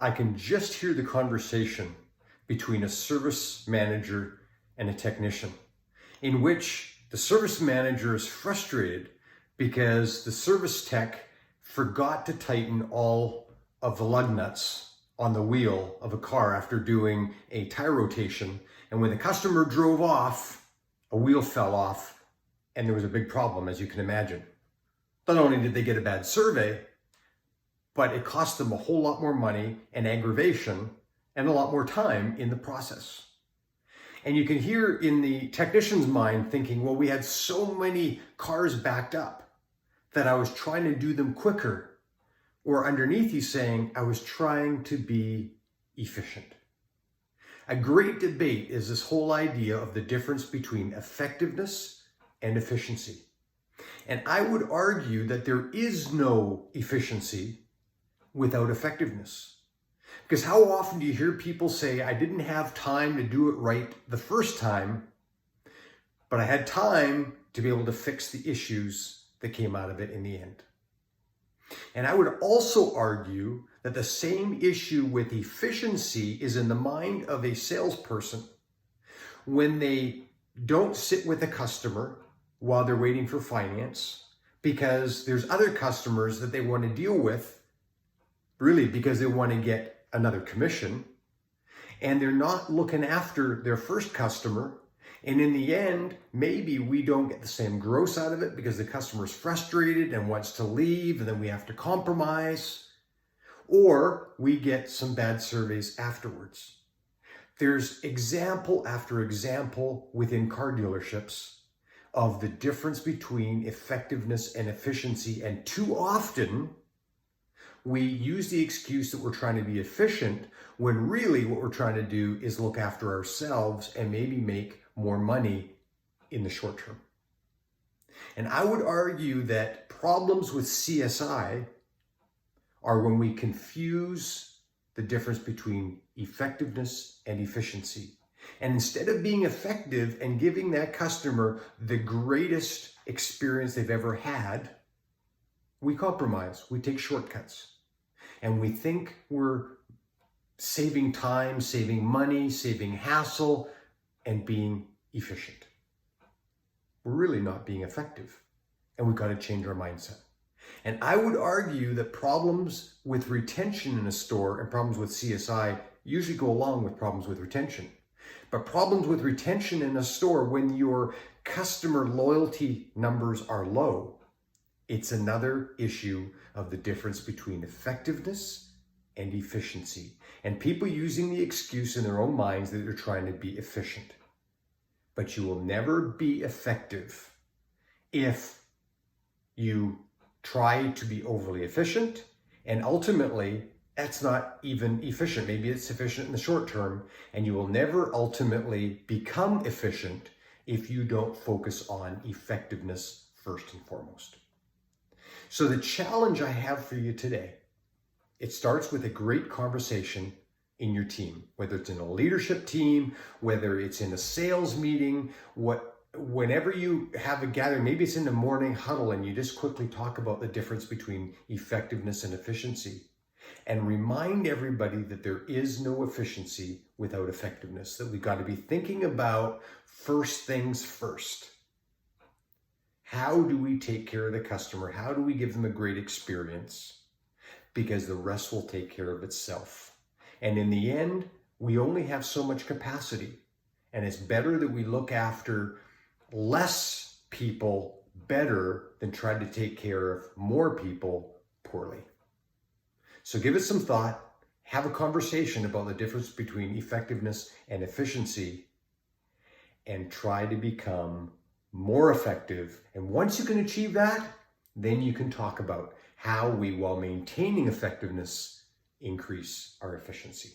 I can just hear the conversation between a service manager and a technician, in which the service manager is frustrated because the service tech forgot to tighten all of the lug nuts on the wheel of a car after doing a tire rotation. And when the customer drove off, a wheel fell off and there was a big problem, as you can imagine. Not only did they get a bad survey, but it cost them a whole lot more money and aggravation and a lot more time in the process. And you can hear in the technician's mind thinking, well, we had so many cars backed up that I was trying to do them quicker. Or underneath he's saying, I was trying to be efficient. A great debate is this whole idea of the difference between effectiveness and efficiency. And I would argue that there is no efficiency without effectiveness. Because how often do you hear people say, I didn't have time to do it right the first time, but I had time to be able to fix the issues that came out of it in the end. And I would also argue that the same issue with efficiency is in the mind of a salesperson when they don't sit with a customer while they're waiting for finance because there's other customers that they want to deal with, really because they want to get another commission, and they're not looking after their first customer. And in the end, maybe we don't get the same gross out of it because the customer is frustrated and wants to leave, and then we have to compromise, or we get some bad surveys afterwards. There's example after example within car dealerships of the difference between effectiveness and efficiency, and too often we use the excuse that we're trying to be efficient when really what we're trying to do is look after ourselves and maybe make more money in the short term. And I would argue that problems with CSI are when we confuse the difference between effectiveness and efficiency. And instead of being effective and giving that customer the greatest experience they've ever had, we compromise, we take shortcuts, and we think we're saving time, saving money, saving hassle, and being efficient. We're really not being effective, and we've got to change our mindset. And I would argue that problems with retention in a store and problems with CSI usually go along with problems with retention. But problems with retention in a store, when your customer loyalty numbers are low, it's another issue of the difference between effectiveness and efficiency. And people using the excuse in their own minds that they're trying to be efficient. But you will never be effective if you try to be overly efficient, and ultimately that's not even efficient. Maybe it's efficient in the short term, and you will never ultimately become efficient if you don't focus on effectiveness first and foremost. So the challenge I have for you today, it starts with a great conversation in your team, whether it's in a leadership team, whether it's in a sales meeting, whenever you have a gathering, maybe it's in the morning huddle and you just quickly talk about the difference between effectiveness and efficiency. And remind everybody that there is no efficiency without effectiveness, that we've got to be thinking about first things first. How do we take care of the customer? How do we give them a great experience? Because the rest will take care of itself. And in the end, we only have so much capacity. And it's better that we look after less people better than try to take care of more people poorly. So give it some thought, have a conversation about the difference between effectiveness and efficiency, and try to become more effective. And once you can achieve that, then you can talk about how we, while maintaining effectiveness, increase our efficiency.